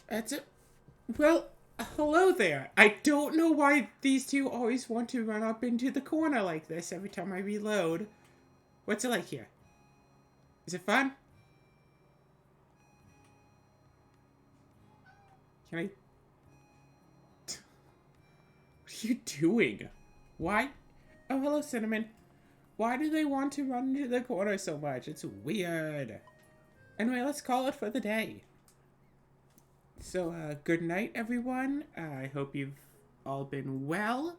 That's it. Well, hello there. I don't know why these two always want to run up into the corner like this every time I reload. What's it like here? Is it fun? Can I... What are you doing? Why? Oh, hello, Cinnamon. Why do they want to run into the corner so much? It's weird. Anyway, let's call it for the day. So, good night, everyone. I hope you've all been well.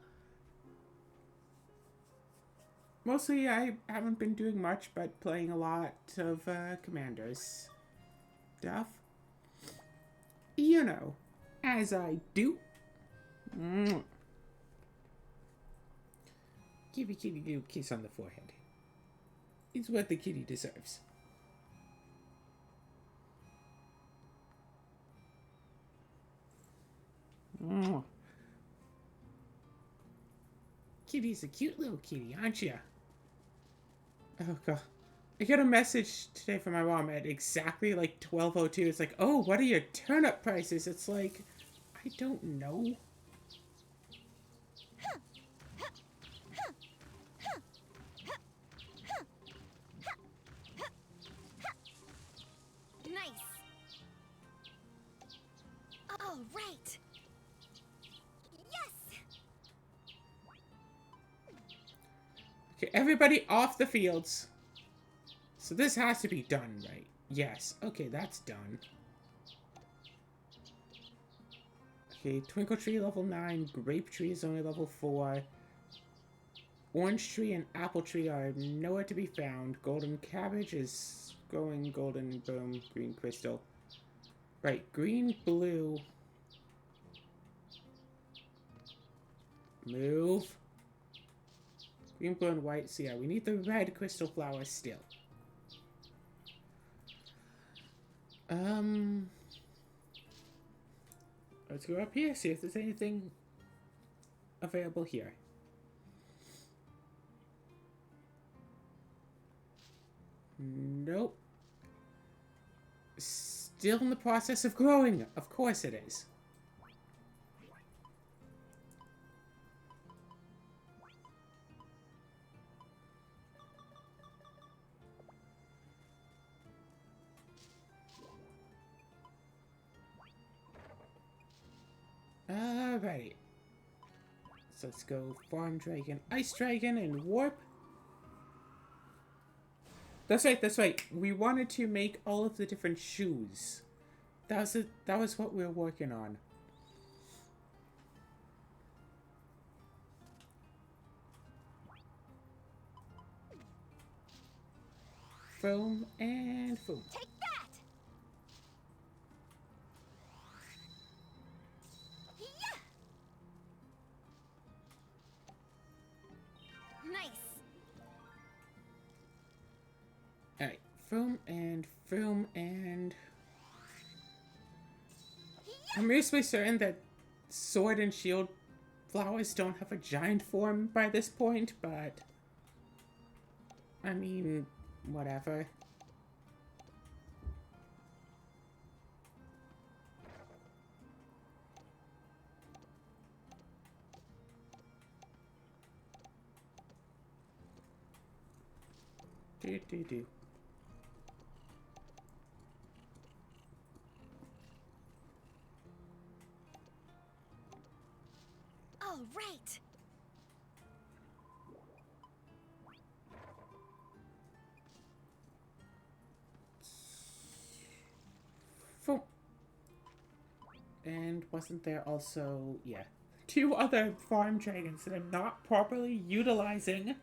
Mostly, I haven't been doing much but playing a lot of Commanders stuff. You know, as I do. Mwah. Give your kitty a little kiss on the forehead. It's what the kitty deserves. Mwah. Kitty's a cute little kitty, aren't you? Oh, God. I got a message today from my mom at exactly like 12:02. It's like, oh, what are your turnip prices? It's like, I don't know. Nice. All right. Yes. Okay, everybody off the fields. So this has to be done, right? Yes. Okay, that's done. Okay, Twinkle Tree level 9. Grape Tree is only level 4. Orange Tree and Apple Tree are nowhere to be found. Golden Cabbage is growing golden boom. Green Crystal. Right, green, blue. Move. Green, blue, and white. So yeah, we need the red crystal flowers still. Let's go up here, see if there's anything available here. Nope. Still in the process of growing. Of course it is. Alrighty. So let's go Farm Dragon, Ice Dragon, and Warp. That's right, that's right. We wanted to make all of the different shoes. That was what we were working on. Foam and foam. Take that. Yeah. Nice. Alright, foam and foam and... I'm reasonably certain that Sword and Shield flowers don't have a giant form by this point, but... I mean, whatever. Do. All right. Foam. And wasn't there also, yeah, 2 other farm dragons that I'm not properly utilizing?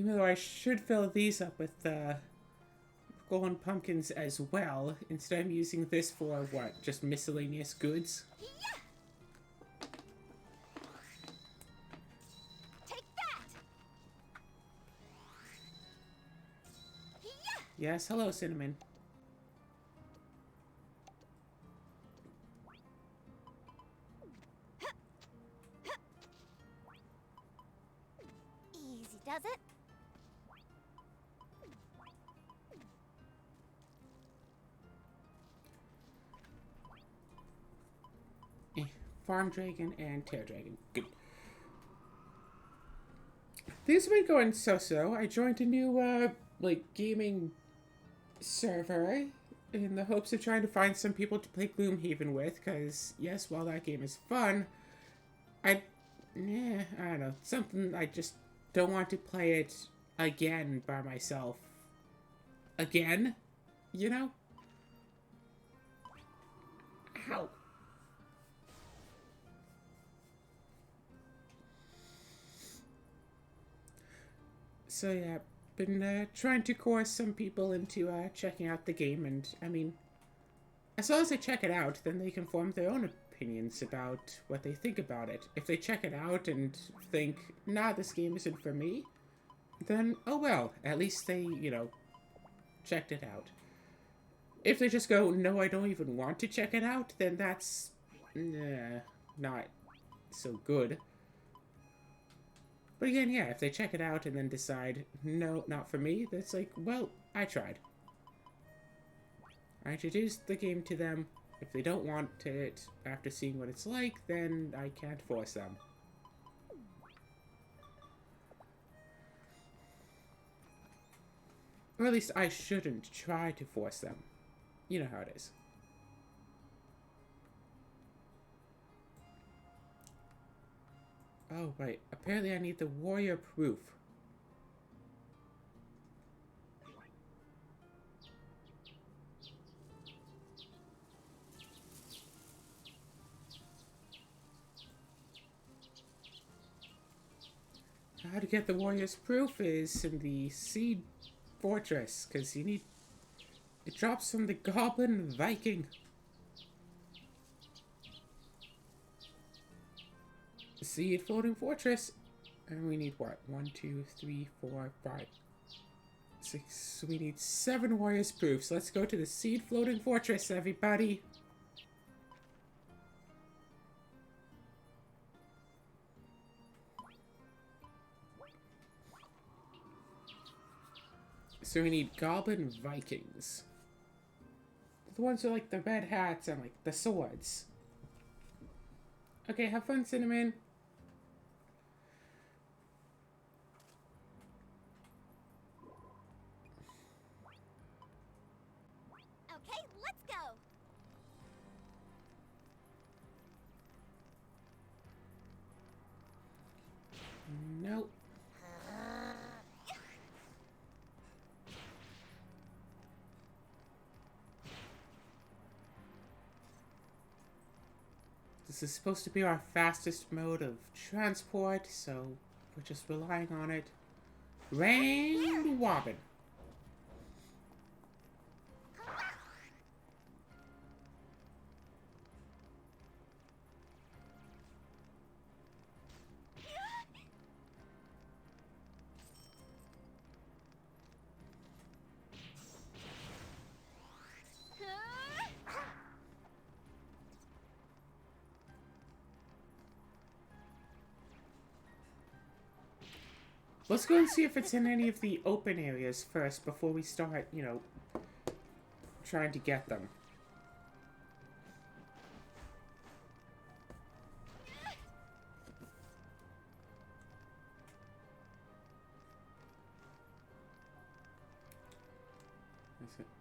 Even though I should fill these up with golden pumpkins as well, instead of using this for, what, just miscellaneous goods? Yeah. Take that. Yeah. Yes, hello, Cinnamon. Easy does it. Farm Dragon, and Tear Dragon. Good. Things have been going so-so. I joined a new, gaming server in the hopes of trying to find some people to play Gloomhaven with, because, yes, while that game is fun, I don't know. Something I just don't want to play it again by myself. Again? You know? Ow. So yeah, been trying to coerce some people into checking out the game, and I mean, as long as they check it out, then they can form their own opinions about what they think about it. If they check it out and think, nah, this game isn't for me, then oh well, at least they, checked it out. If they just go, no, I don't even want to check it out, then that's not so good. But again, yeah, if they check it out and then decide, no, not for me, that's like, well, I tried. I introduced the game to them. If they don't want it after seeing what it's like, then I can't force them. Or at least I shouldn't try to force them. You know how it is. Oh, right. Apparently I need the warrior proof. How to get the warrior's proof is in the Seed Fortress, because you need... It drops from the Goblin Viking. Seed Floating Fortress. And we need what? 1, 2, 3, 4, 5, 6. So we need 7 warriors proofs. Let's go to the Seed Floating Fortress, everybody. So we need Goblin Vikings. The ones with like the red hats and like the swords. Okay, have fun, Cinnamon. Okay, let's go. Nope. This is supposed to be our fastest mode of transport, so we're just relying on it. Rain wobbin. Let's go and see if it's in any of the open areas first before we start, trying to get them.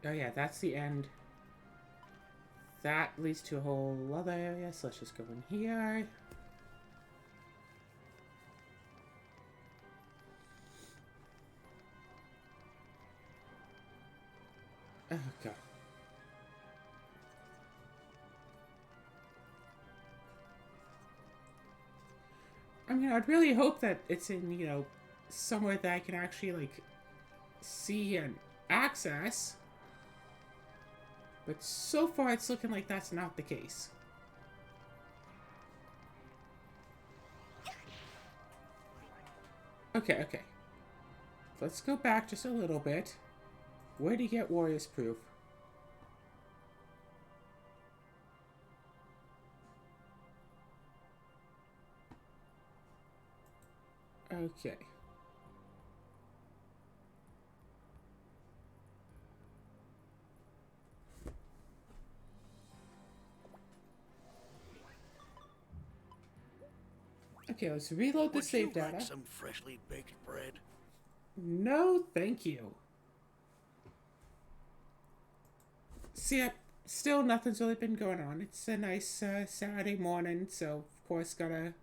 Oh yeah, that's the end. That leads to a whole other area, so let's just go in here. Oh god. I mean, I'd really hope that it's in, somewhere that I can actually, like, see and access. But so far, it's looking like that's not the case. Okay, okay. Let's go back just a little bit. Where do you get Warrior's Proof? Okay. Okay, let's reload the Would save you data. like some freshly baked bread? No, thank you. See, still nothing's really been going on. It's a nice Saturday morning, so of course gotta,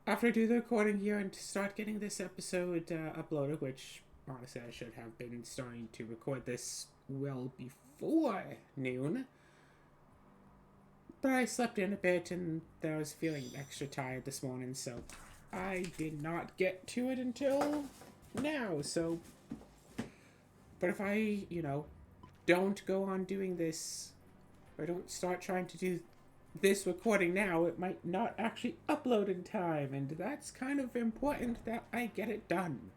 after I do the recording here and start getting this episode uploaded, which honestly I should have been starting to record this well before noon. But I slept in a bit and then I was feeling extra tired this morning, so I did not get to it until now, so... But if I, don't go on doing this, or don't start trying to do this recording now, it might not actually upload in time, and that's kind of important that I get it done.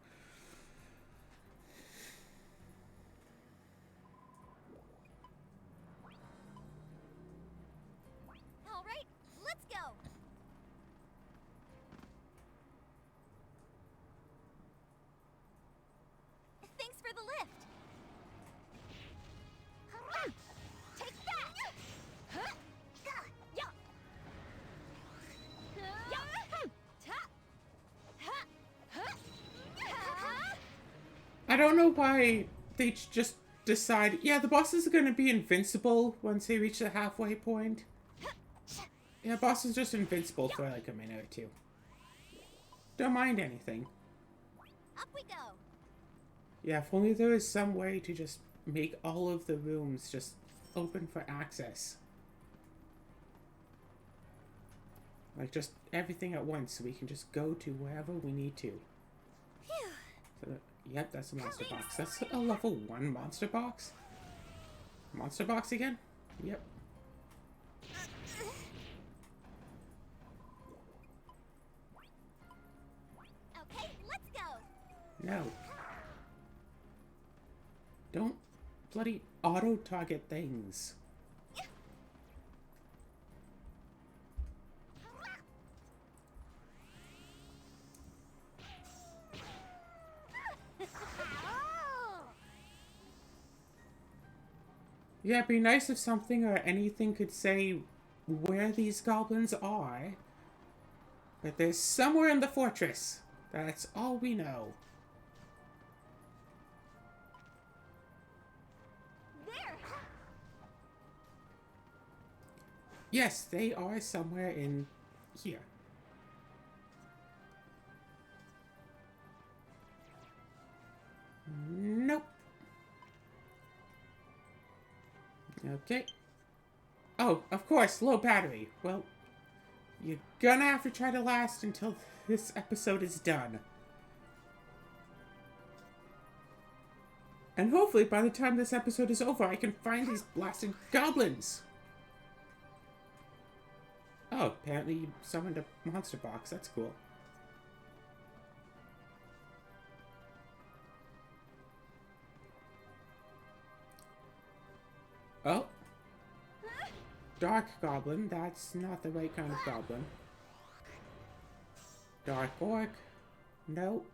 All right, let's go. Thanks for the lift. Take that. Yeah. I don't know why they just decide, yeah, the bosses are going to be invincible once they reach the halfway point. Yeah, boss is just invincible for like a minute or two. Don't mind anything. Up we go. Yeah, if only there was some way to just make all of the rooms just open for access. Like, just everything at once so we can just go to wherever we need to. Phew. So, yep, that's a monster box. That's a level 1 monster box? Monster box again? Yep. Okay, let's go. No. Don't bloody auto-target things. Yeah, it'd be nice if something or anything could say where these goblins are. But they're somewhere in the fortress. That's all we know. There. Yes, they are somewhere in here. Nope. Okay. Oh, of course, low battery. Well, you're gonna have to try to last until this episode is done. And hopefully by the time this episode is over, I can find these blasted goblins. Oh, apparently you summoned a monster box. That's cool. Oh. Dark goblin. That's not the right kind of goblin. Dark orc. Nope.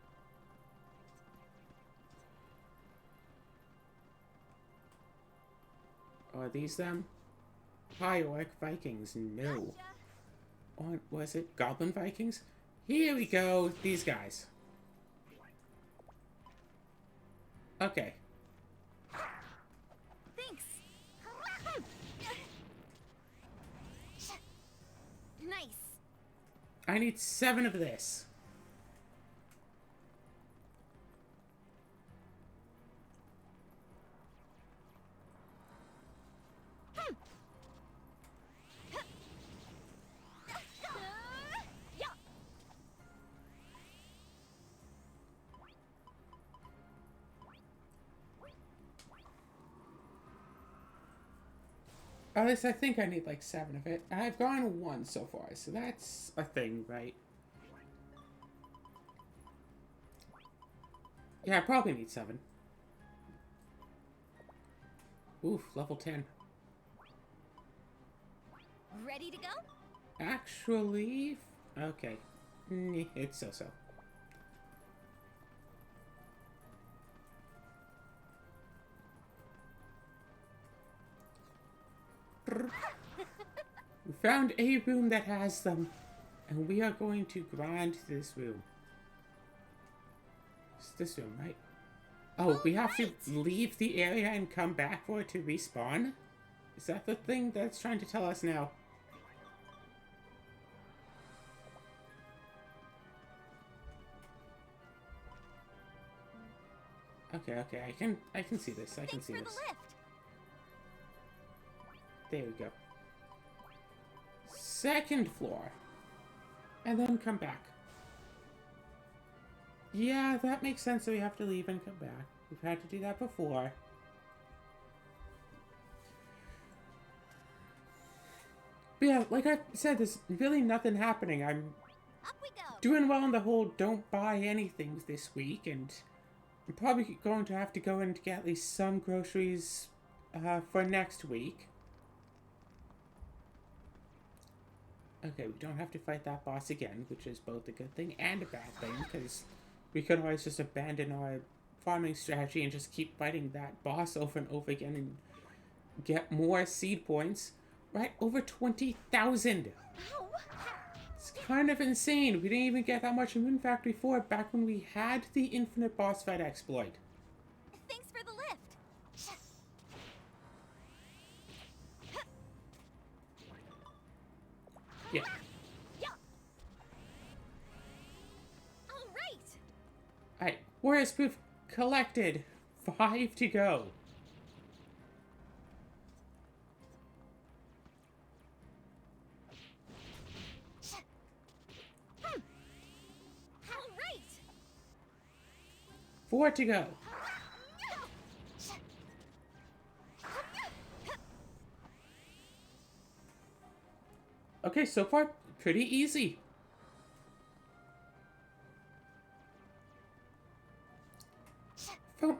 Are these them? High orc Vikings. No. Or was it Goblin Vikings? Here we go. These guys. Okay. Thanks. Nice. I need 7 of this. Yeah. At least I think I need like 7 of it. I've gone 1 so far, so that's a thing, right? Yeah, I probably need 7. Oof, level 10. Ready to go? Actually, okay. It's so-so. We found a room that has them. And we are going to grind this room. It's this room, right? Oh, we have to leave the area and come back for it to respawn? Is that the thing that's trying to tell us now? Okay, I can see this. I can see this. There we go. Second floor. And then come back. Yeah, that makes sense, so we have to leave and come back. We've had to do that before. But yeah, like I said, there's really nothing happening. I'm Up we go. doing well on the whole don't buy anything this week, and I'm probably going to have to go and get at least some groceries for next week. Okay, we don't have to fight that boss again, which is both a good thing and a bad thing, because we could always just abandon our farming strategy and just keep fighting that boss over and over again and get more seed points. Right, over 20,000! It's kind of insane. We didn't even get that much in Moon Factory 4 back when we had the infinite boss fight exploit. Thanks for the lift. Yeah. Yeah. All right. Alright, Warriors Proof collected. 5 to go. All right. 4 to go. Okay, so far, pretty easy. From...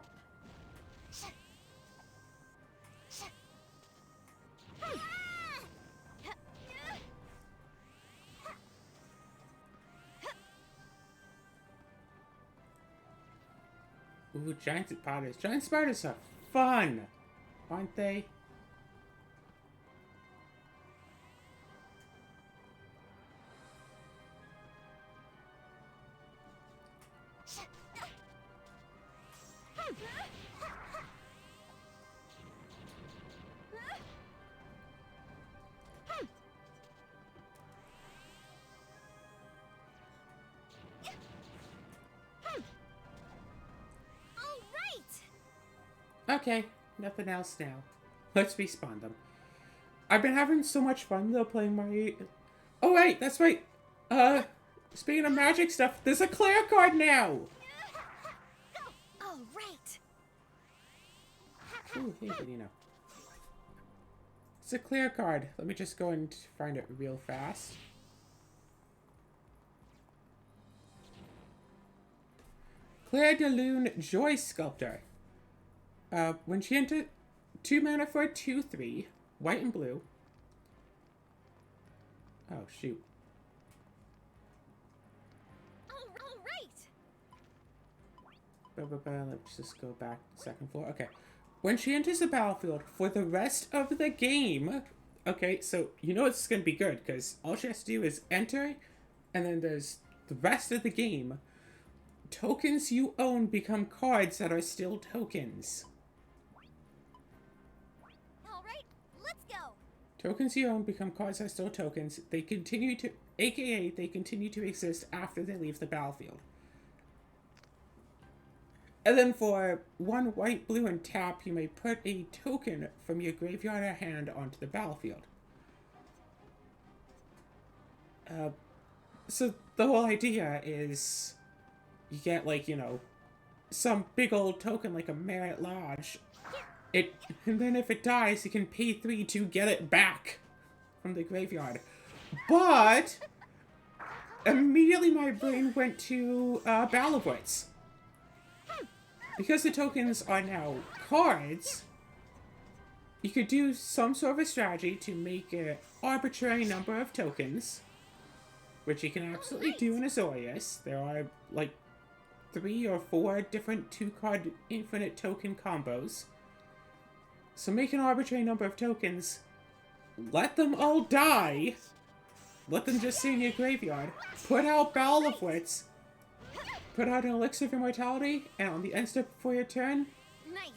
Ooh, giant spiders. Giant spiders are fun, aren't they? All right. Okay, nothing else now. Let's respawn them. I've been having so much fun though playing my... Oh wait, that's right. Speaking of magic stuff, there's a Claire card now! All right. Ooh, hey, what do you know? It's a Claire card. Let me just go and find it real fast. Claire de Lune Joy Sculptor. When she enters 2 mana for a 2/3, white and blue. Oh, shoot. All right. Let's just go back to the second floor. Okay. When she enters the battlefield for the rest of the game... Okay, so you know it's going to be good, because all she has to do is enter, and then there's the rest of the game. Tokens you own become cards that are still tokens. All right. Let's go. Tokens you own become cards that are still tokens. They continue to... AKA, they continue to exist after they leave the battlefield. And then for 1 white, blue, and tap, you may put a token from your graveyard or hand onto the battlefield. So the whole idea is you get, like, you know, some big old token like a Merit Lodge. And then if it dies, you can pay 3 to get it back from the graveyard. But immediately my brain went to Balavoids. Because the tokens are now cards, you could do some sort of a strategy to make an arbitrary number of tokens, which you can absolutely do in Azorius. There are like 3 or 4 different 2-card infinite token combos. So make an arbitrary number of tokens, let them all die, let them just stay in your graveyard. Put out Bowel of Wits. Put out an Elixir of Immortality, and on the end step before your turn, Nice.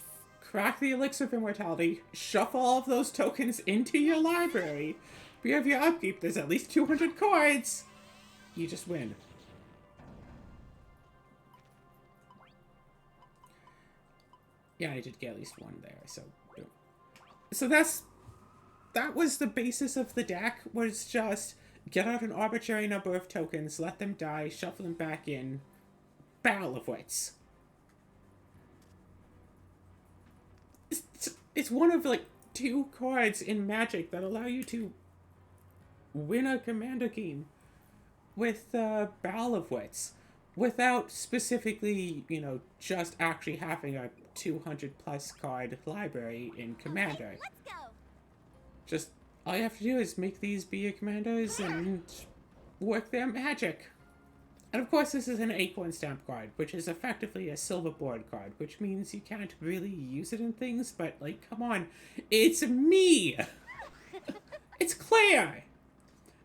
crack the Elixir of Immortality, shuffle all of those tokens into your library. If you have your upkeep, there's at least 200 cards. You just win. Yeah, I did get at least one there, so boom. So that was the basis of the deck, was just get out an arbitrary number of tokens, let them die, shuffle them back in, Battle of Wits. It's one of, like, 2 cards in Magic that allow you to win a Commander game with Battle of Wits without specifically, you know, just actually having a 200 plus card library in Commander. Let's go. Just all you have to do is make these be your commanders and work their magic. And of course, this is an Acorn Stamp card, which is effectively a silver board card, which means you can't really use it in things, but, like, come on, it's me! It's Claire!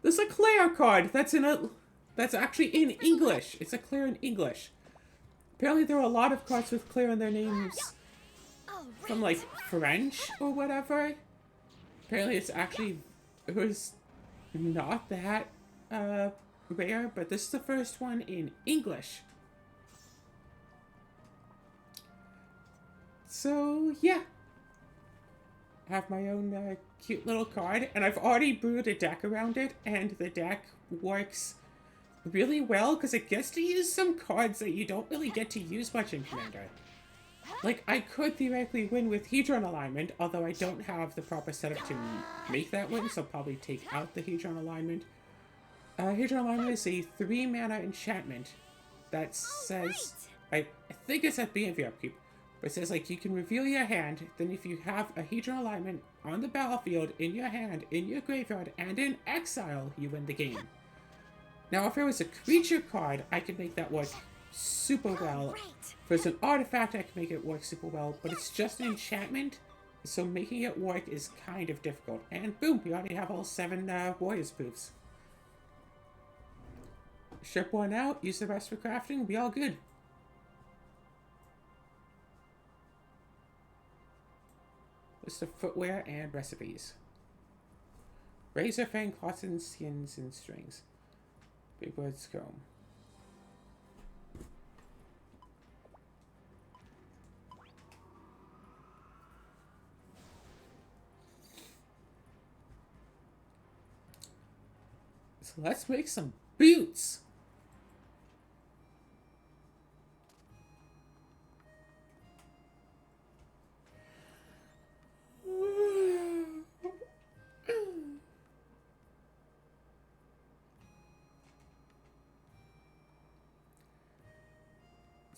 There's a Claire card that's actually in English. It's a Claire in English. Apparently there are a lot of cards with Claire in their names from, like, French or whatever. Apparently it was not that, rare, but this is the first one in English. So, yeah. I have my own cute little card, and I've already brewed a deck around it, and the deck works really well because it gets to use some cards that you don't really get to use much in Commander. Like, I could theoretically win with Hedron Alignment, although I don't have the proper setup to make that win, so I'll probably take out the Hedron Alignment. Hedron Alignment is a 3-mana enchantment that says, I think it's at the beginning of your upkeep, but it says, like, you can reveal your hand, then if you have a Hedron Alignment on the battlefield, in your hand, in your graveyard, and in exile, you win the game. Now, if it was a creature card, I could make that work super well. If it's an artifact, I can make it work super well, but it's just an enchantment, so making it work is kind of difficult. And boom, we already have all 7 Warriors Poofs. Ship one out, use the rest for crafting, be all good. List of footwear and recipes. Razor fang, cotton, skins, and strings. Big bird's comb. So let's make some boots.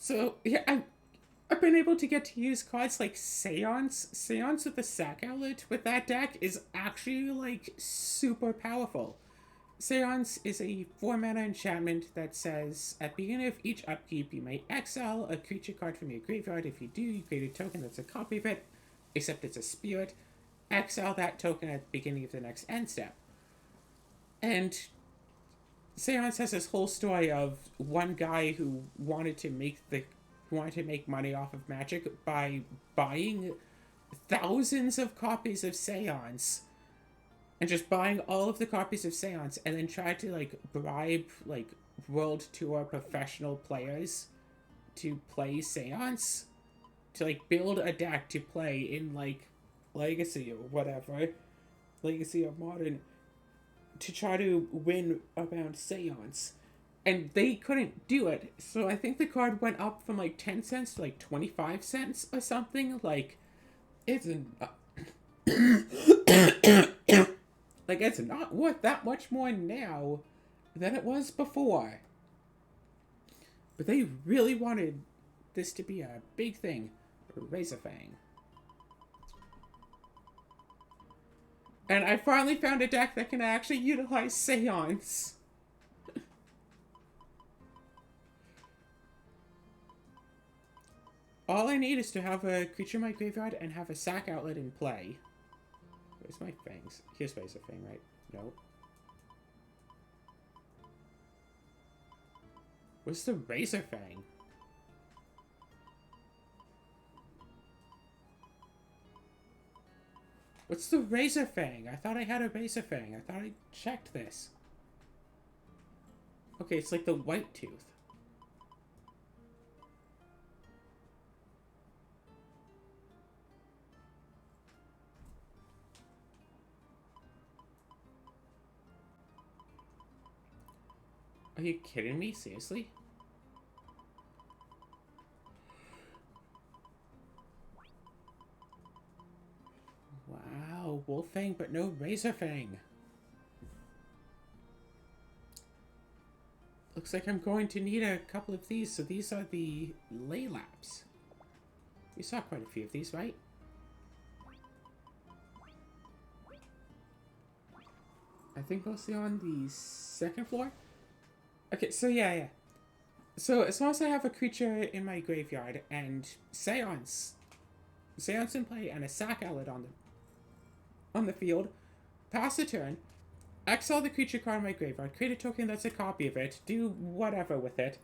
So, yeah, I've been able to get to use cards like Seance. Seance with the Sack Outlet with that deck is actually, like, super powerful. Seance is a 4-mana enchantment that says, at the beginning of each upkeep, you may exile a creature card from your graveyard. If you do, you create a token that's a copy of it, except it's a spirit. Exile that token at the beginning of the next end step. And Seance has this whole story of one guy who wanted to make money off of Magic by buying thousands of copies of Seance, and just buying all of the copies of Seance, and then tried to, like, bribe, like, World Tour professional players to play Seance, to, like, build a deck to play in, like, Legacy or whatever, Legacy or Modern, to try to win around Seance. And they couldn't do it. So I think the card went up from, like, 10 cents to, like, 25 cents or something. Like, it's like, it's not worth that much more now than it was before. But they really wanted this to be a big thing. Razorfang. And I finally found a deck that can actually utilize Seance. All I need is to have a creature in my graveyard and have a Sack Outlet in play. Where's my fangs? Here's Razorfang, right? Nope. What's the Razor Fang? What's the Razor Fang? I thought I had a Razor Fang. I thought I checked this. Okay, it's like the white tooth. Are you kidding me? Seriously? Wow, Wolf Fang, but no Razor Fang. Looks like I'm going to need a couple of these. So these are the Laylaps. We saw quite a few of these, right? I think mostly on the second floor. Okay, so yeah. So as long as I have a creature in my graveyard and Seance in play and a Sack Outlet on the field, pass a turn, exile the creature card in my graveyard, create a token that's a copy of it, do whatever with it.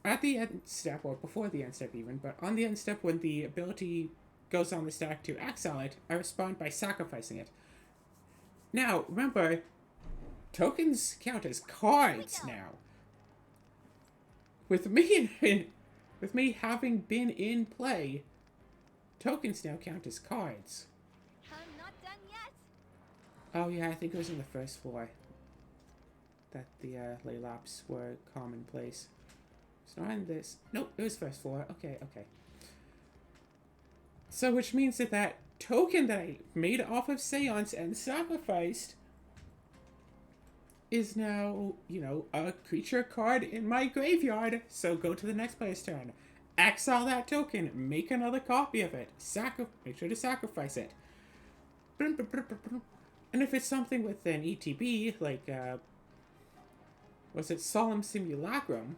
At the end step, or before the end step even, but on the end step when the ability goes on the stack to exile it, I respond by sacrificing it. Now, remember, tokens count as cards now. With me having been in play, tokens now count as cards. I'm not done yet. Oh yeah, I think it was in the first floor that the Laylaps were commonplace. It's not in this. Nope, it was first floor. Okay. So which means that that token that I made off of Seance and sacrificed is now, you know, a creature card in my graveyard. So go to the next player's turn. Exile that token. Make another copy of it. Make sure to sacrifice it. And if it's something with an ETB, like, was it Solemn Simulacrum?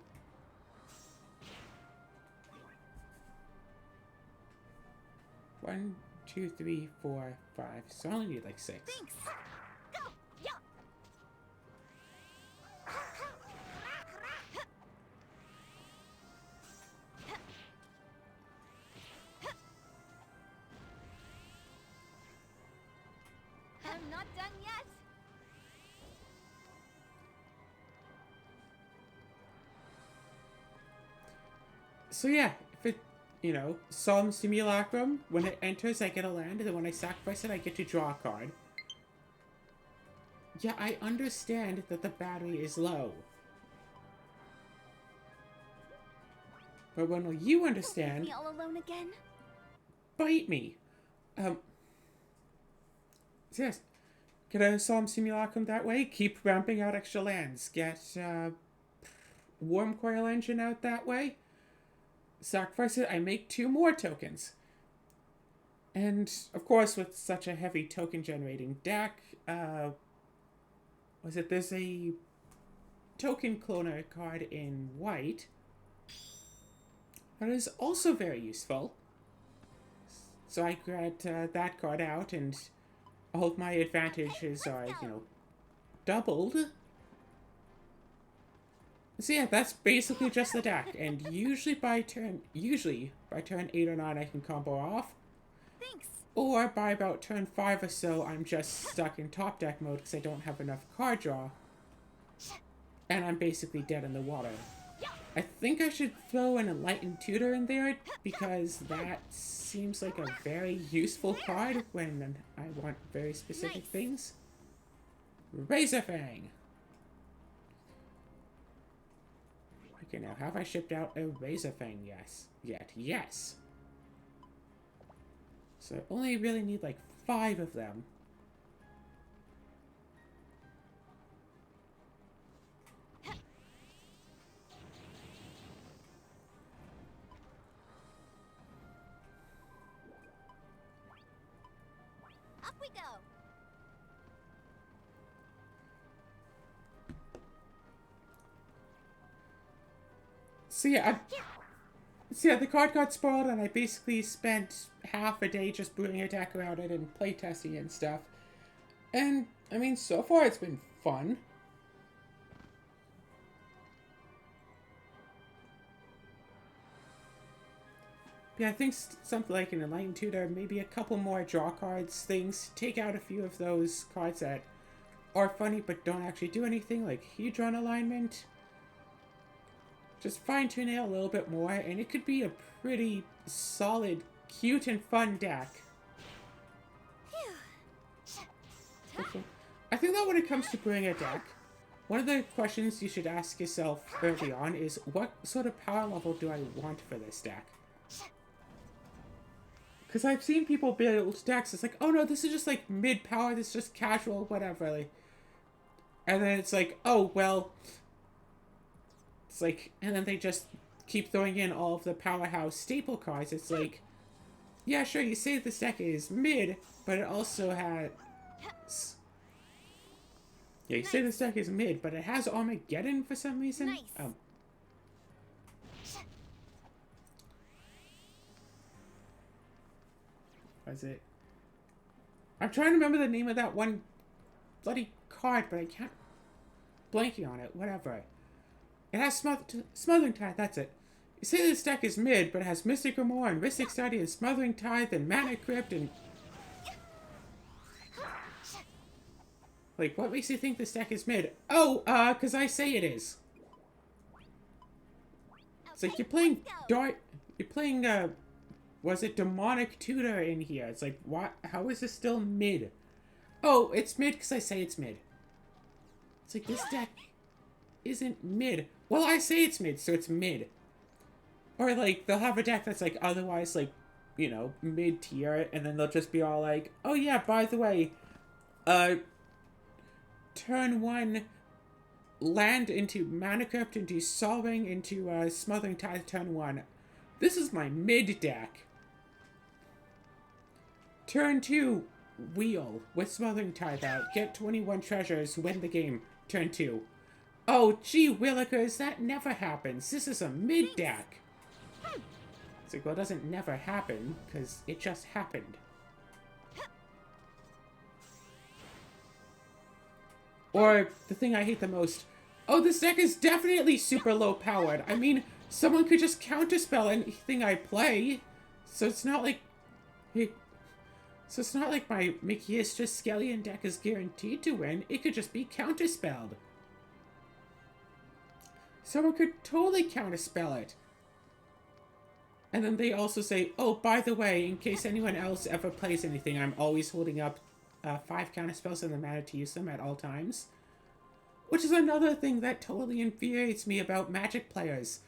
One, two, three, four, five. So I only need like 6. Thanks. Go. Yeah. I'm not done yet. So yeah, if it, you know, Solemn Simulacrum, when it enters I get a land, and then when I sacrifice it I get to draw a card. Yeah, I understand that the battery is low. But when will you Don't understand? leave me all alone again. Bite me. So yes, get a Solemn Simulacrum that way, keep ramping out extra lands, get Warm Coil Engine out that way, sacrifice it, I make 2 more tokens. And, of course, with such a heavy token generating deck, there's a token cloner card in white that is also very useful. So I grabbed that card out, and all of my advantages are, you know, doubled. So yeah, that's basically just the deck, and usually by turn 8 or 9 I can combo off. Thanks. Or by about turn 5 or so, I'm just stuck in top deck mode because I don't have enough card draw. And I'm basically dead in the water. I think I should throw an Enlightened Tutor in there because that seems like a very useful card when I want very specific things. Razor Fang! Okay, now have I shipped out a Razor Fang yet? Yes. So I only really need like 5 of them. Up we go. So yeah, the card got spoiled and I basically spent half a day just brewing a deck around it and playtesting and stuff. And, I mean, so far it's been fun. Yeah, I think something like an Enlightened Tutor, maybe a couple more draw cards, things. Take out a few of those cards that are funny but don't actually do anything, like Hedron Alignment. Just fine-tune it a little bit more, and it could be a pretty solid, cute, and fun deck. I think that when it comes to brewing a deck, one of the questions you should ask yourself early on is, what sort of power level do I want for this deck? Because I've seen people build decks, it's like, oh no, this is just like mid-power, this is just casual, whatever. Like, and then it's like, oh, well, it's like, and then they just keep throwing in all of the powerhouse staple cards. It's like, yeah, sure, you say this deck is mid, but it also has... Yeah, you say this deck is mid, but it has Armageddon for some reason. Nice. What is it? I'm trying to remember the name of that one bloody card, but I can't... Blanking on it, whatever. It has Smothering Tithe, that's it. You say this deck is mid, but it has Mystic Grimoire and Mystic Study and Smothering Tithe and Mana Crypt and... Like, what makes you think this deck is mid? Oh, because I say it is. It's like, you're playing was it Demonic Tutor in here? It's like, what? How is this still mid? Oh, it's mid because I say it's mid. It's like, this deck isn't mid. Well, I say it's mid, so it's mid. Or, like, they'll have a deck that's, like, otherwise, like, you know, mid-tier, and then they'll just be all like, oh yeah, by the way, turn 1, land into Mana Crypt, into Solving, into Smothering Tithe turn 1. This is my mid deck. Turn 2, wheel with Smothering Tithe out. Get 21 treasures, win the game. Turn 2. Oh, gee willikers, that never happens. This is a mid deck. It's like, well, it doesn't never happen, because it just happened. Or, the thing I hate the most, oh, this deck is definitely super low powered. I mean, someone could just counterspell anything I play. So it's not like... So it's not like my Mickey's just Skellion deck is guaranteed to win. It could just be counterspelled. Someone could totally counterspell it. And then they also say, oh, by the way, in case anyone else ever plays anything, I'm always holding up 5 counterspells in the mana to use them at all times. Which is another thing that totally infuriates me about Magic players.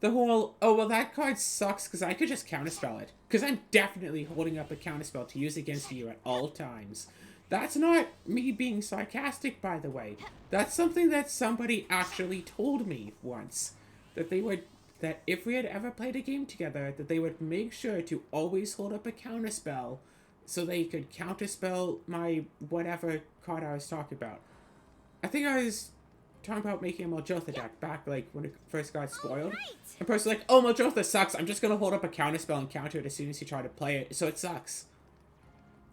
The whole, oh, well, that card sucks because I could just counterspell it. Because I'm definitely holding up a counterspell to use against you at all times. That's not me being sarcastic, by the way. That's something that somebody actually told me once. That they would, that if we had ever played a game together, that they would make sure to always hold up a counterspell so they could counterspell my whatever card I was talking about. I think I was talking about making a Muldrotha deck back, like, when it first got spoiled. Right. And person like, oh, Muldrotha sucks, I'm just gonna hold up a counterspell and counter it as soon as you try to play it, so it sucks.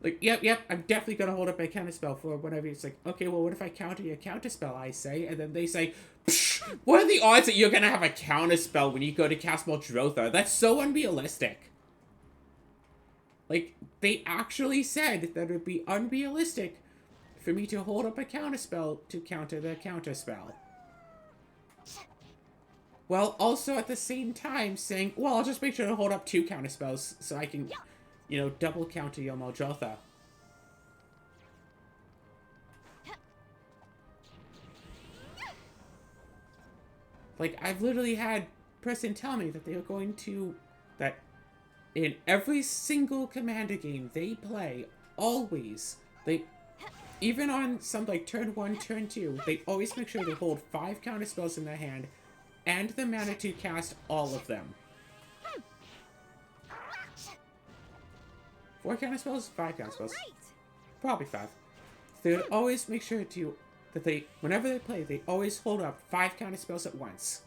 Like, yep, I'm definitely gonna hold up a counterspell for whatever. It's like, okay, well, what if I counter your counterspell, I say, and then they say, psh, what are the odds that you're gonna have a counterspell when you go to cast Muldrotha? That's so unrealistic. Like, they actually said that it would be unrealistic for me to hold up a counterspell to counter the counterspell. While also at the same time saying, well, I'll just make sure to hold up 2 counterspells so I can, you know, double counter your Muldrotha. Like, I've literally had a person tell me that they are going to, that in every single Commander game they play, always, even on some, like, turn 1, turn 2, they always make sure they hold 5 counterspells in their hand, and the mana to cast all of them. 4 counterspells? 5 counterspells. Probably 5. They would always make sure to, that they, whenever they play, they always hold up 5 counterspells at once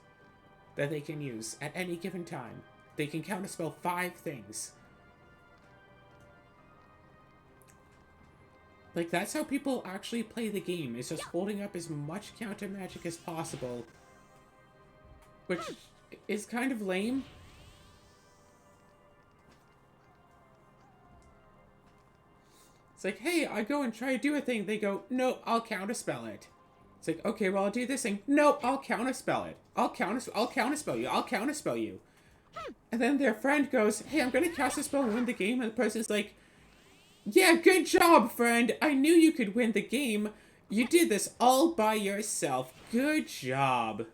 that they can use at any given time. They can counterspell 5 things. Like, that's how people actually play the game, is just holding up as much counter magic as possible. Which is kind of lame. like, hey, I go and try to do a thing. They go, nope, I'll counterspell it. It's like, okay, well, I'll do this thing. Nope, I'll counterspell it. I'll counterspell you. I'll counterspell you. And then their friend goes, hey, I'm going to cast a spell and win the game. And the person's like, yeah, good job, friend. I knew you could win the game. You did this all by yourself. Good job.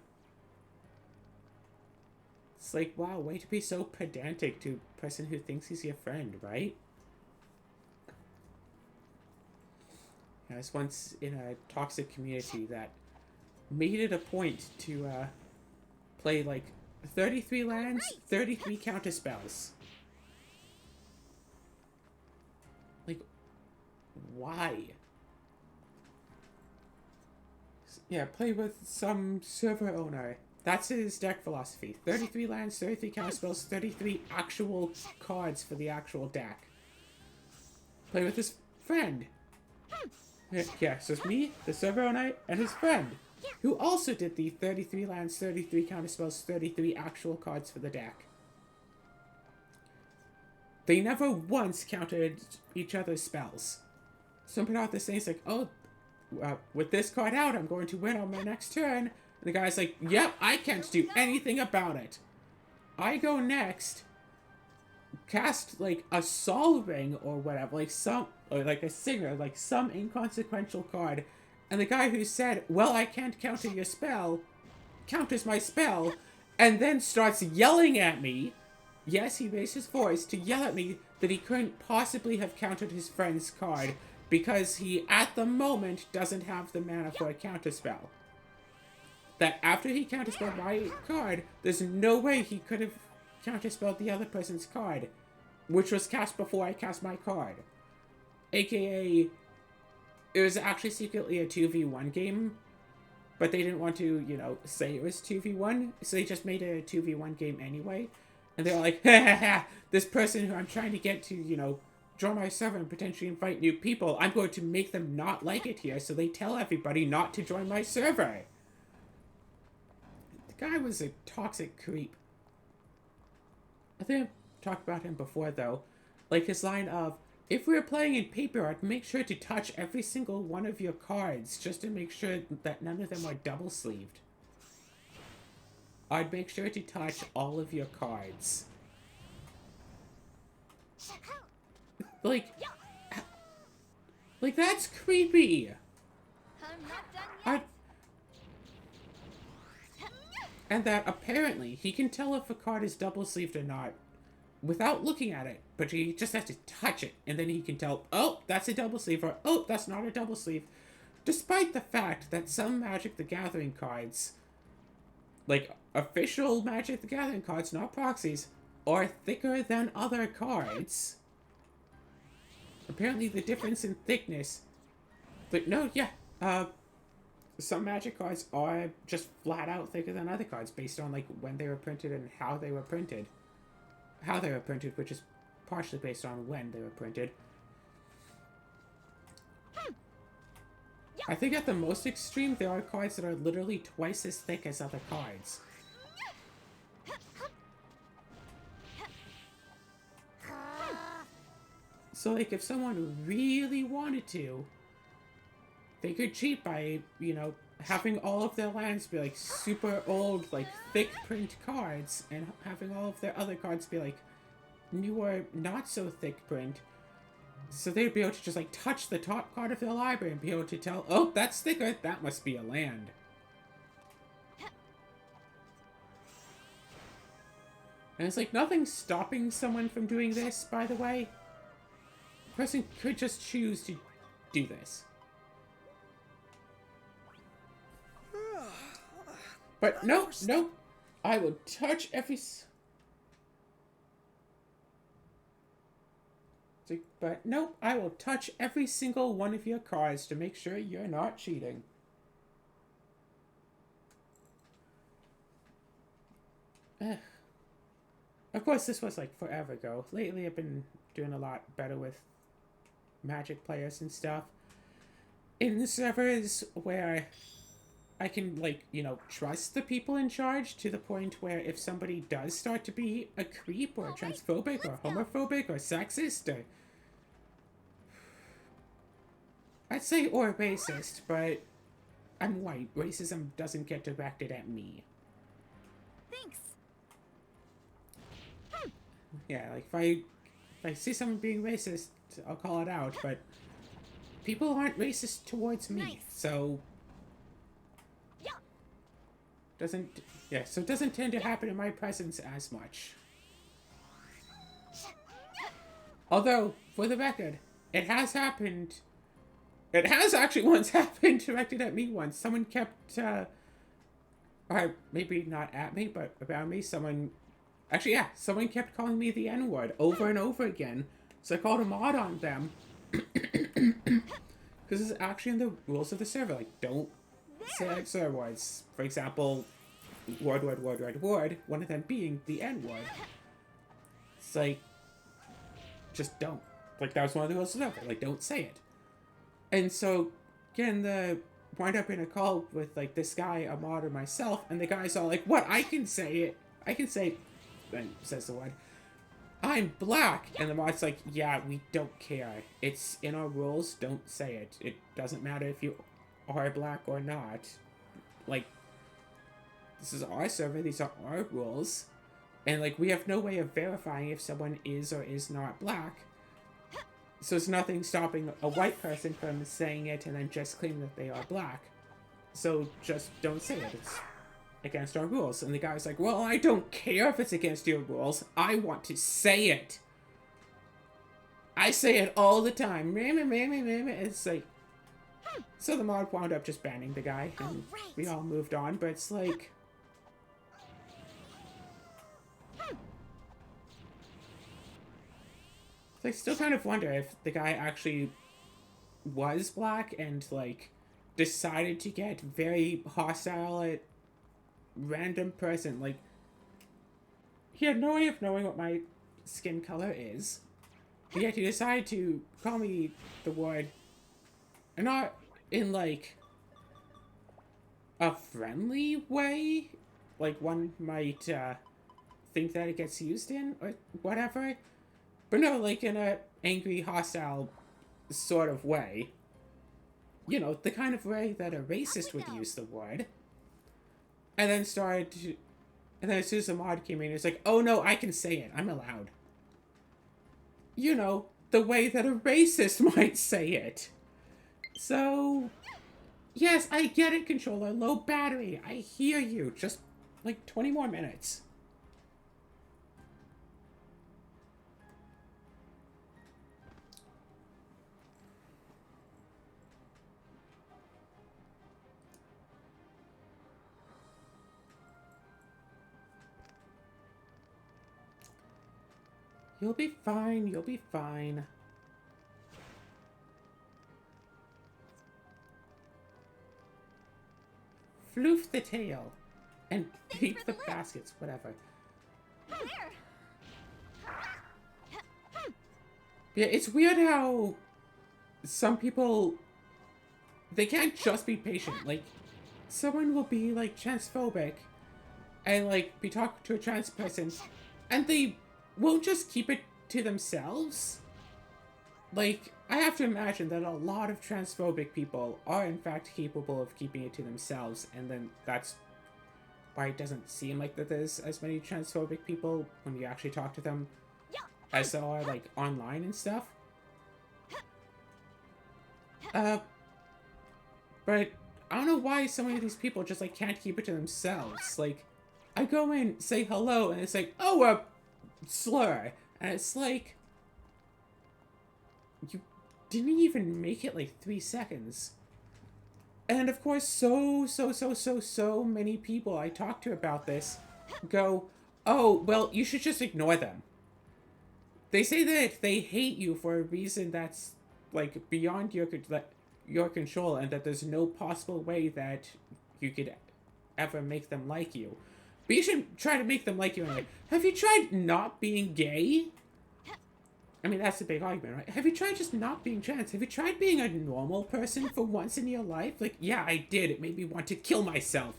It's like, wow, way to be so pedantic to a person who thinks he's your friend, right? I was once in a toxic community that made it a point to play like 33 lands, 33 counterspells. Like, why? Yeah, play with some server owner. That's his deck philosophy. 33 lands, 33 counterspells, 33 actual cards for the actual deck. Play with his friend. Yeah, so it's me, the server owner, and his friend, who also did the 33 lands, 33 counterspells, 33 actual cards for the deck. They never once countered each other's spells. Some put out this thing, it's like, oh, with this card out, I'm going to win on my next turn. And the guy's like, yep, I can't do anything about it. I go next, cast, like, a Sol Ring or whatever, like a Singer, like some inconsequential card. And the guy who said, well, I can't counter your spell, counters my spell, and then starts yelling at me. Yes, he raised his voice to yell at me that he couldn't possibly have countered his friend's card because he, at the moment, doesn't have the mana for a counterspell. That after he counterspelled my card, there's no way he could have counterspelled the other person's card, which was cast before I cast my card. AKA, it was actually secretly a 2v1 game, but they didn't want to, you know, say it was 2v1, so they just made it a 2v1 game anyway. And they were like, ha ha ha, this person who I'm trying to get to, you know, join my server and potentially invite new people, I'm going to make them not like it here, so they tell everybody not to join my server. The guy was a toxic creep. I think I've talked about him before, though. Like his line of, if we were playing in paper, I'd make sure to touch every single one of your cards, just to make sure that none of them are double-sleeved. I'd make sure to touch all of your cards. Like that's creepy. I'm not done yet. And that apparently he can tell if a card is double-sleeved or not without looking at it, but he just has to touch it, and then he can tell, oh, that's a double sleeve, or oh, that's not a double sleeve. Despite the fact that some Magic the Gathering cards, like official Magic the Gathering cards, not proxies, are thicker than other cards. Apparently the difference in thickness, but no, yeah, some Magic cards are just flat out thicker than other cards based on like when they were printed and how they were printed. How they were printed, which is partially based on when they were printed. I think at the most extreme, there are cards that are literally twice as thick as other cards. So, like, if someone really wanted to, they could cheat by, you know, having all of their lands be, like, super old, like, thick print cards, and having all of their other cards be, like, newer, not so thick print. So they'd be able to just, like, touch the top card of their library and be able to tell, oh, that's thicker, that must be a land. And it's like, nothing's stopping someone from doing this, by the way. A person could just choose to do this. But nope, nope. I will touch every... But nope, I will touch every single one of your cards to make sure you're not cheating. Ugh. Of course, this was like forever ago. Lately, I've been doing a lot better with Magic players and stuff. In the servers where I can, like, you know, trust the people in charge to the point where if somebody does start to be a creep or transphobic or homophobic or sexist or... Let's say or racist, but I'm white. Racism doesn't get directed at me. Thanks. Yeah, like if I see someone being racist, I'll call it out, but people aren't racist towards me. Nice. So Yeah. so it doesn't tend to happen in my presence as much. Although, for the record, it has happened. It has actually once happened directed at me once. Someone kept, or maybe not at me, but around me, someone kept calling me the N-word over and over again. So I called a mod on them. Because it's actually in the rules of the server. Like, don't say like swear words. For example, word, one of them being the N-word. It's like, just don't. Like, that was one of the rules of the server. Like, don't say it. And so, again, wind up in a call with, like, this guy, a mod, or myself, and the guy's all like, what? I can say it. I can say, and says the word, I'm black. And the mod's like, yeah, we don't care. It's in our rules. Don't say it. It doesn't matter if you are black or not. Like, this is our server. These are our rules. And, like, we have no way of verifying if someone is or is not black. So there's nothing stopping a white person from saying it and then just claiming that they are black. So just don't say it. It's against our rules. And the guy's like, well, I don't care if it's against your rules. I want to say it. I say it all the time. It's like... So the mod wound up just banning the guy. And we all moved on. But it's like... I still kind of wonder if the guy actually was black and, like, decided to get very hostile at random person. Like, he had no way of knowing what my skin color is. But yet he decided to call me the word, and not in, like, a friendly way. Like, one might, think that it gets used in, or whatever. But no, like in a angry, hostile sort of way. You know, the kind of way that a racist would use the word. And then and then as soon as the mod came in, it's like, oh no, I can say it. I'm allowed. You know, the way that a racist might say it. So, yes, I get it, controller. Low battery. I hear you. Just, like, 20 more minutes. You'll be fine, you'll be fine. Floof the tail. And peep the baskets, whatever. Yeah, it's weird how some people, they can't just be patient. Like, someone will be, like, transphobic and, like, be talking to a trans person, and they won't just keep it to themselves. Like, I have to imagine that a lot of transphobic people are in fact capable of keeping it to themselves, and then that's why it doesn't seem like that there's as many transphobic people when you actually talk to them as there are, like, online and stuff. But I don't know why so many of these people just, like, can't keep it to themselves. Like, I go in, say hello, and it's like, oh, slur. And it's like, you didn't even make it, like, 3 seconds. And, of course, so many people I talk to about this go, oh, well, you should just ignore them. They say that they hate you for a reason that's, like, beyond your control, and that there's no possible way that you could ever make them like you. But you should try to make them like you anyway. Have you tried not being gay? I mean, that's the big argument, right? Have you tried just not being trans? Have you tried being a normal person for once in your life? Like, yeah, I did. It made me want to kill myself.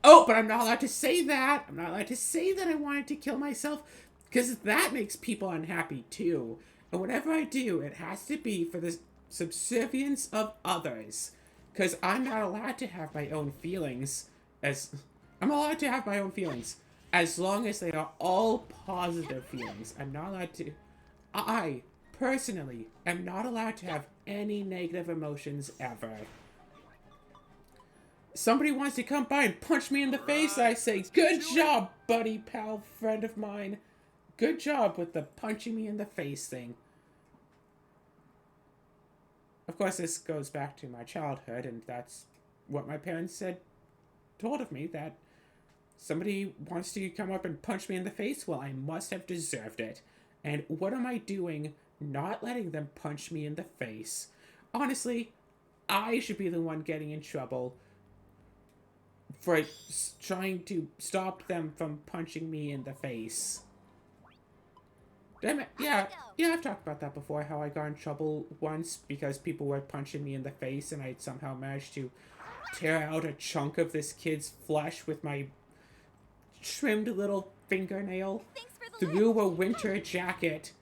Oh, but I'm not allowed to say that. I'm not allowed to say that I wanted to kill myself, because that makes people unhappy, too. And whatever I do, it has to be for this subservience of others. Because I'm not allowed to have my own feelings I'm allowed to have my own feelings as long as they are all positive feelings. I'm not allowed to... I, personally, am not allowed to have any negative emotions ever. Somebody wants to come by and punch me in the face, I say, good job, buddy, pal, friend of mine. Good job with the punching me in the face thing. Of course, this goes back to my childhood, and that's what my parents told of me, that somebody wants to come up and punch me in the face, well, I must have deserved it. And what am I doing not letting them punch me in the face? Honestly, I should be the one getting in trouble for trying to stop them from punching me in the face. Damn it. Yeah, I've talked about that before, how I got in trouble once because people were punching me in the face and I'd somehow managed to tear out a chunk of this kid's flesh with my trimmed little fingernail through a winter jacket.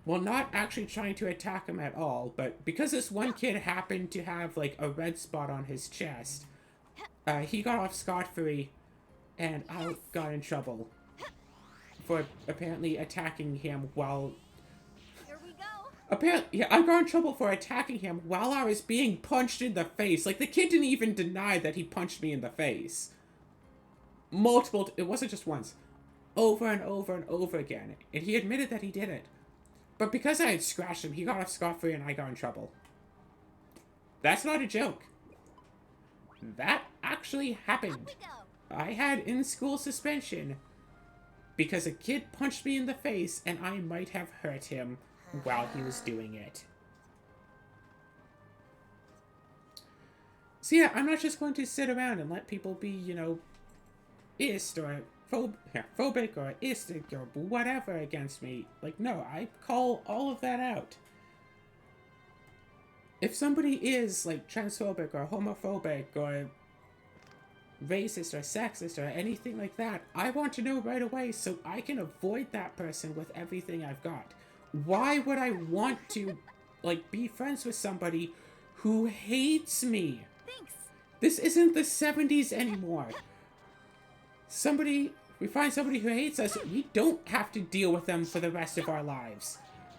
Well, not actually trying to attack him at all, but because this one kid happened to have, like, a red spot on his chest, he got off scot-free, and I got in trouble for apparently attacking him while... Here we go. Apparently, yeah, I got in trouble for attacking him while I was being punched in the face. Like, the kid didn't even deny that he punched me in the face. It wasn't just once. Over and over and over again. And he admitted that he did it. But because I had scratched him, he got off scot-free and I got in trouble. That's not a joke. That actually happened. I had in-school suspension because a kid punched me in the face and I might have hurt him while he was doing it. So yeah, I'm not just going to sit around and let people be, you know, ist or phobic or istic or whatever against me. Like, no, I call all of that out. If somebody is, like, transphobic or homophobic or racist or sexist or anything like that, I want to know right away so I can avoid that person with everything I've got. Why would I want to, like, be friends with somebody who hates me? Thanks. This isn't the 70s anymore. We find somebody who hates us, we don't have to deal with them for the rest of our lives.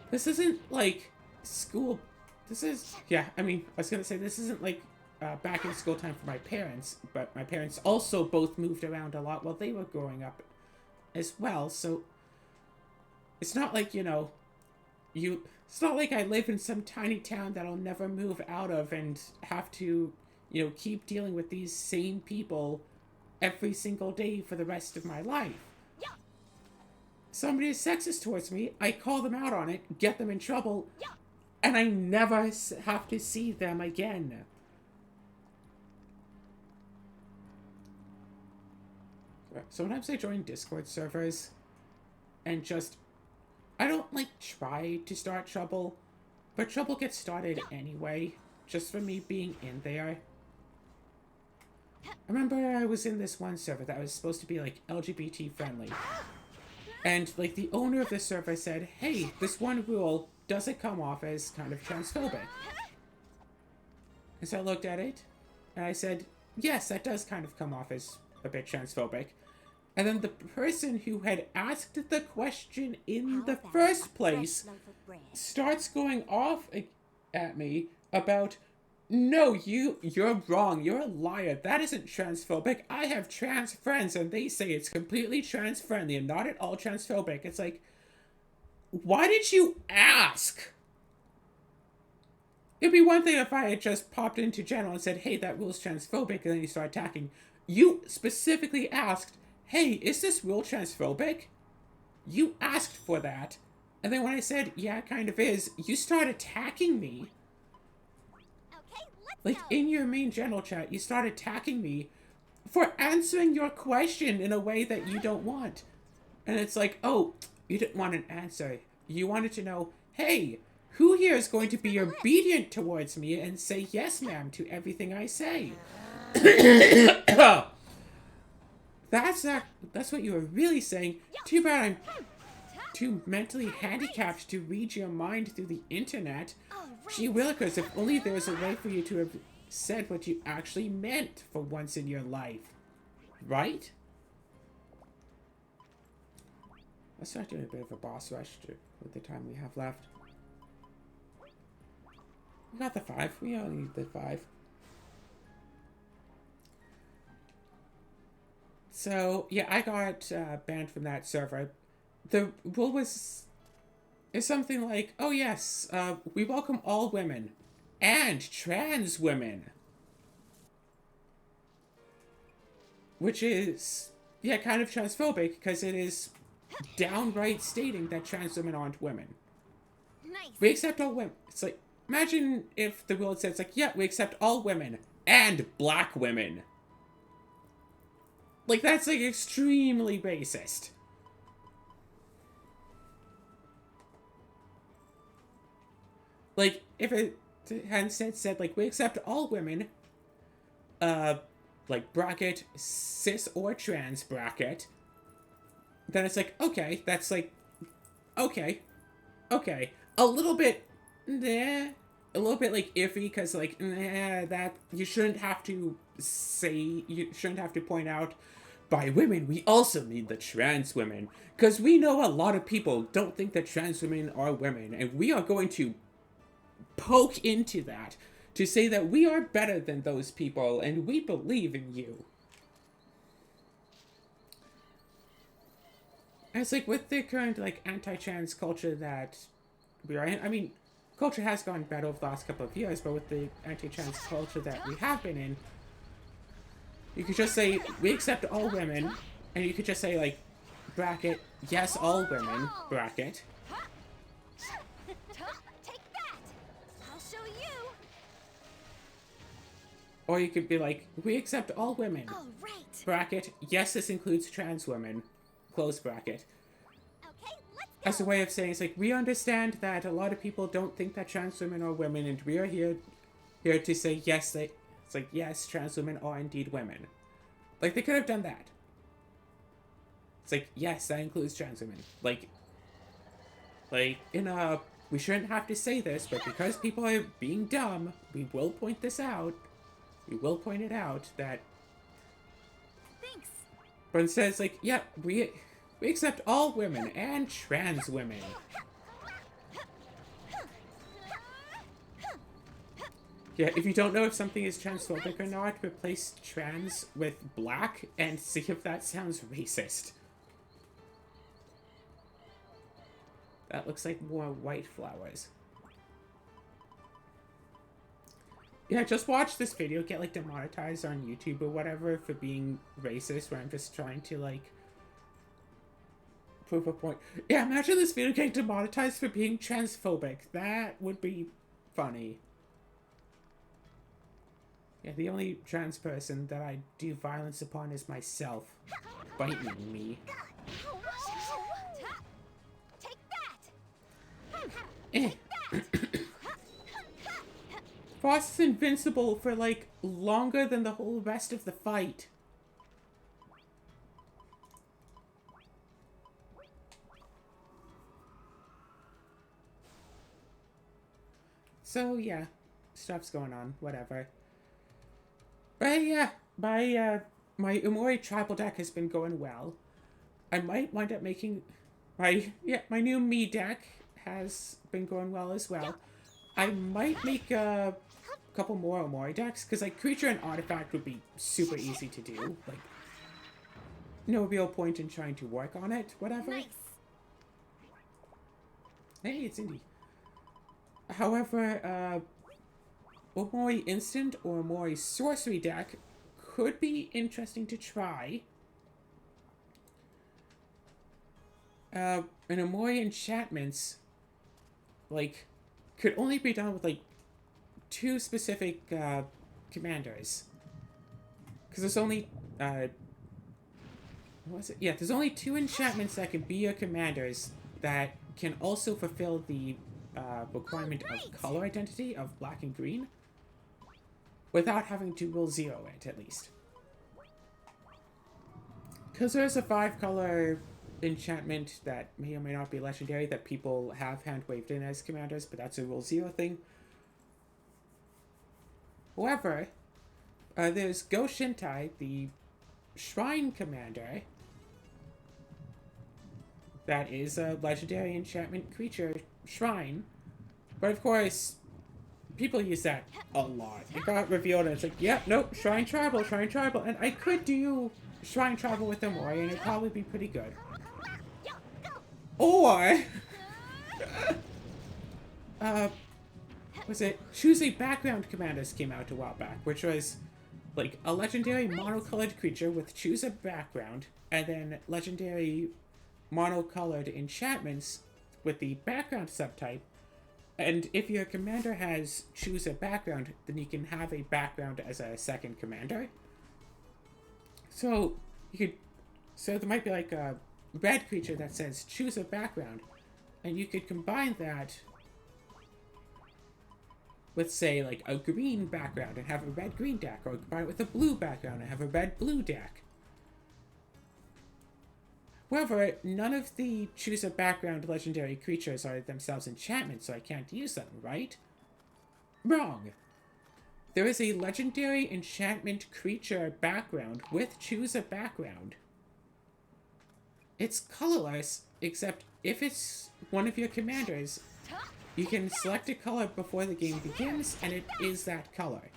This isn't like school. This is, yeah, I mean, I was gonna say this isn't like back in school time for my parents, but my parents also both moved around a lot while they were growing up as well, so it's not like, you know, it's not like I live in some tiny town that I'll never move out of and have to, you know, keep dealing with these same people every single day for the rest of my life. Yeah. Somebody is sexist towards me, I call them out on it, get them in trouble, Yeah. and I never have to see them again. Sometimes I join Discord servers and just, I don't like try to start trouble, but trouble gets started anyway, just for me being in there. I remember I was in this one server that was supposed to be like LGBT friendly. And like the owner of the server said, hey, this one rule doesn't come off as kind of transphobic. And so I looked at it and I said, yes, that does kind of come off as a bit transphobic. And then the person who had asked the question in the first place starts going off at me about, no, you're wrong. You're a liar. That isn't transphobic. I have trans friends and they say it's completely trans friendly and not at all transphobic. It's like, why did you ask? It'd be one thing if I had just popped into general and said, hey, that rule's transphobic, and then you start attacking. You specifically asked, hey, is this rule transphobic? You asked for that. And then when I said, yeah, it kind of is, you start attacking me. Like, in your main general chat, you start attacking me for answering your question in a way that you don't want. And it's like, oh, you didn't want an answer. You wanted to know, hey, who here is going to be obedient towards me and say yes, ma'am, to everything I say? That's what you were really saying. Too bad too mentally handicapped to read your mind through the internet. All right. Gee willikers, if only there was a way for you to have said what you actually meant for once in your life. Right? Let's start doing a bit of a boss rush with the time we have left. We got the 5. We only need the 5. So, yeah, I got banned from that server. The rule is something like, oh yes, we welcome all women and trans women. Which is, yeah, kind of transphobic because it is downright stating that trans women aren't women. Nice. We accept all women. It's like, imagine if the rule had said, it's like, yeah, we accept all women and black women. Like, that's, like, extremely racist. Like, if it had instead said, like, we accept all women, like, bracket, cis or trans bracket, then it's like, okay, that's, like, okay. A little bit, like, iffy, because, like, that, you shouldn't have to point out, by women, we also mean the trans women. Because we know a lot of people don't think that trans women are women. And we are going to poke into that to say that we are better than those people and we believe in you. And it's like with the current, like, anti-trans culture that we are in, I mean, culture has gotten better over the last couple of years, but with the anti-trans culture that we have been in, you could just say, we accept all women, and you could just say, like, bracket, yes, all women, bracket. Take that. I'll show you. Or you could be like, we accept all women, All right. bracket, yes, this includes trans women, close bracket. Okay, let's go. As a way of saying, it's like, we understand that a lot of people don't think that trans women are women, and we are here to say, yes, it's like, yes, trans women are indeed women. Like, they could have done that. It's like, yes, that includes trans women. Like, we shouldn't have to say this, but because people are being dumb, we will point this out. We will point it out that... Thanks. But instead, it's like, yeah, we accept all women and trans women. Yeah, if you don't know if something is transphobic or not, replace trans with black and see if that sounds racist. That looks like more white flowers. Yeah, just watch this video get, like, demonetized on YouTube or whatever for being racist, where I'm just trying to, like, prove a point. Yeah, imagine this video getting demonetized for being transphobic. That would be funny. Yeah, the only trans person that I do violence upon is myself. Biting me. Take that. Eh. Frost is invincible for, like, longer than the whole rest of the fight. So, yeah. Stuff's going on. Whatever. But, yeah. My Umori tribal deck has been going well. I might wind up making... my new me deck has been going well as well. I might make a couple more Omori decks, because, like, creature and artifact would be super easy to do. Like, no real point in trying to work on it, whatever. Nice. Hey, it's Indy. However, Omori instant or Omori sorcery deck could be interesting to try. And Omori enchantments, like, could only be done with, like, 2 specific commanders. Because there's only what was it? Yeah, there's only 2 enchantments that can be your commanders that can also fulfill the requirement of color identity of black and green without having to will 0 it, at least. Because there's a 5-color enchantment that may or may not be legendary that people have hand-waved in as commanders, but that's a Rule 0 thing. However, there's Go Shintai, the Shrine Commander, that is a legendary enchantment creature shrine. But of course, people use that a lot. It got revealed and it's like, yep, nope, Shrine Tribal. And I could do Shrine Tribal with Omori and it'd probably be pretty good. Or, was it Choose a Background Commanders came out a while back, which was like a legendary monocolored creature with Choose a Background, and then legendary monocolored enchantments with the background subtype. And if your commander has Choose a Background, then you can have a background as a second commander. So there might be like a red creature that says Choose a Background, and you could combine that with, say, like a green background and have a red-green deck, or combine it with a blue background and have a red-blue deck. However, none of the Choose a Background legendary creatures are themselves enchantments, so I can't use them, right? Wrong. There is a legendary enchantment creature background with Choose a Background. It's colorless, except if it's one of your commanders, you can select a color before the game begins, and it is that color.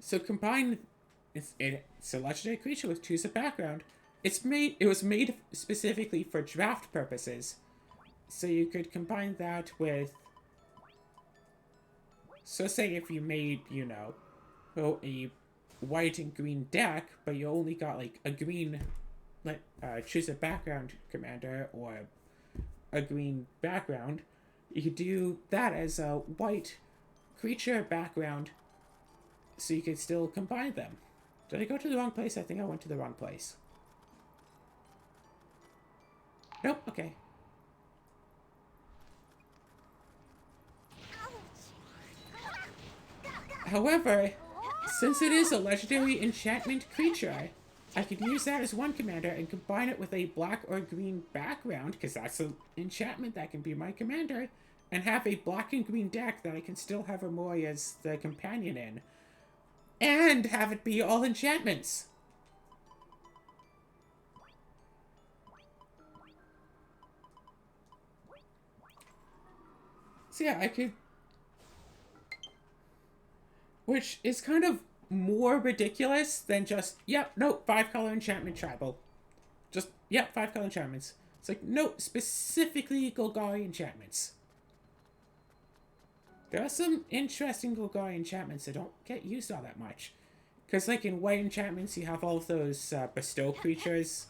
So combine... It's a legendary creature with Choose a Background. It was made specifically for draft purposes. So you could combine that with... So say if you made, you know, a white and green deck, but you only got like a green Choose a Background commander, or a green background, you could do that as a white creature background, so you could still combine them. Did I go to the wrong place? I think I went to the wrong place. Nope, okay. However, since it is a legendary enchantment creature, I could use that as one commander and combine it with a black or green background, because that's an enchantment that can be my commander, and have a black and green deck that I can still have Omori as the companion in, and have it be all enchantments. So yeah, I could... Which is kind of more ridiculous than just, yep, no, 5-color enchantment tribal. Just, yep, 5-color enchantments. It's like, no, specifically Golgari enchantments. There are some interesting Golgari enchantments that don't get used all that much. Because, like, in white enchantments, you have all of those bestow creatures.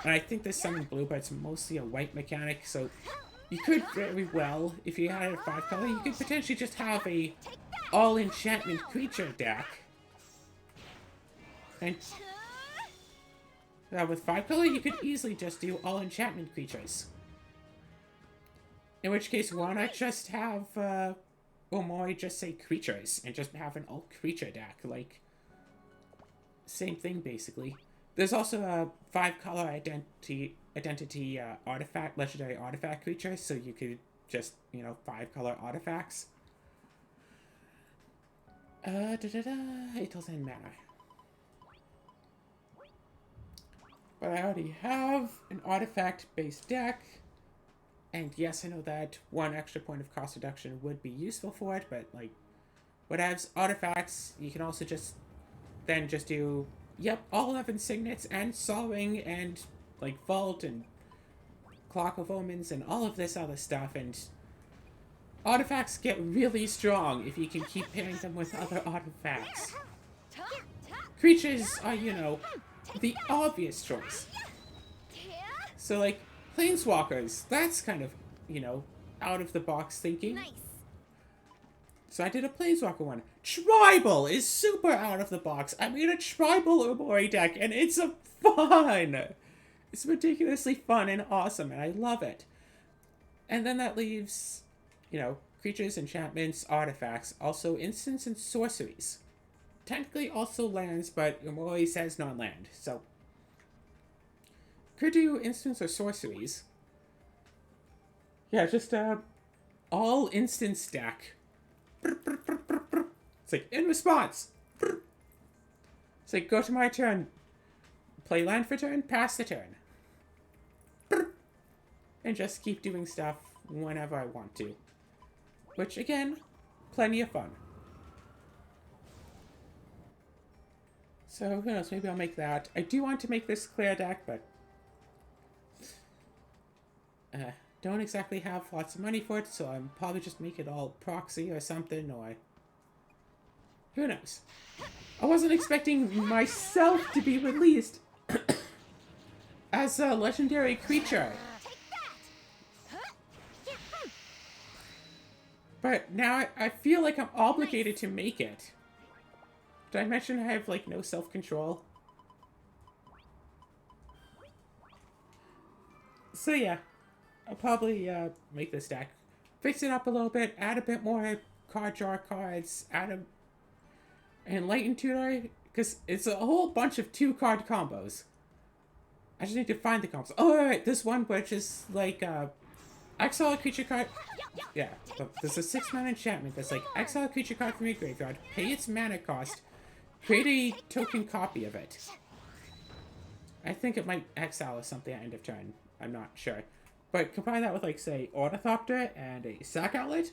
And I think there's some in blue, but it's mostly a white mechanic, so you could very well, if you had a 5-color, you could potentially just have a all-enchantment creature deck. And with 5-color, you could easily just do all-enchantment creatures. In which case, why not just have Omori just say creatures, and just have an all-creature deck, like... Same thing, basically. There's also a 5-color identity artifact, legendary artifact creature, so you could just, you know, 5-color artifacts. 8 till 10 mana. But I already have an artifact-based deck, and yes, I know that one extra point of cost reduction would be useful for it, but, like, whatevs, artifacts, you can also just do, yep, all 11 signets and Sawing and, like, Vault and Clock of Omens and all of this other stuff, and artifacts get really strong if you can keep pairing them with other artifacts. Creatures are, you know, the obvious choice. So, like, Planeswalkers, that's kind of, you know, out-of-the-box thinking. Nice. So I did a Planeswalker one. Tribal is super out of the box. I made a Tribal Omori deck, and it's a fun! It's ridiculously fun and awesome, and I love it. And then that leaves, you know, creatures, enchantments, artifacts, also instants and sorceries. Technically also lands, but Omori says non-land, so Could do instants or sorceries. Yeah, just all instant stack. It's like, in response. It's like, go to my turn. Play land for turn, pass the turn. And just keep doing stuff whenever I want to. Which, again, plenty of fun. So, who knows, maybe I'll make that. I do want to make this clear deck, but... don't exactly have lots of money for it, so I'm probably just make it all proxy or something, or... Who knows? I wasn't expecting myself to be released as a legendary creature. But now I feel like I'm obligated to make it. Did I mention I have, like, no self-control? So yeah, I'll probably make this deck. Fix it up a little bit, add a bit more card draw cards, add a... Enlightened Tutor, because it's a whole bunch of 2-card combos. I just need to find the combos. Oh, right, this one, which is, like, exile a creature card... Yeah, there's a 6-mana enchantment that's like, exile a creature card from your graveyard, pay its mana cost, create a token copy of it. I think it might exile something at end of turn. I'm not sure. But combine that with, like, say, Ornithopter and a sack outlet.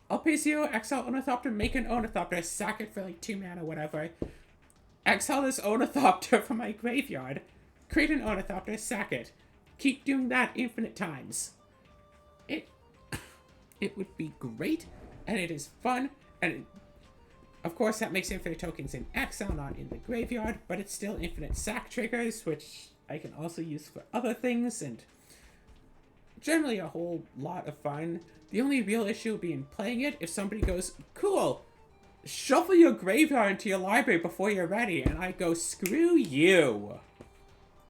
I'll pay 0, exile Ornithopter, make an Ornithopter, sack it for, like, 2 mana, whatever. Exile this Ornithopter from my graveyard, create an Ornithopter, sack it. Keep doing that infinite times. It would be great, and it is fun, and of course that makes infinite tokens in exile, not in the graveyard, but it's still infinite sack triggers, which I can also use for other things, and generally a whole lot of fun. The only real issue would be in playing it if somebody goes, cool, shuffle your graveyard into your library before you're ready, and I go, screw you.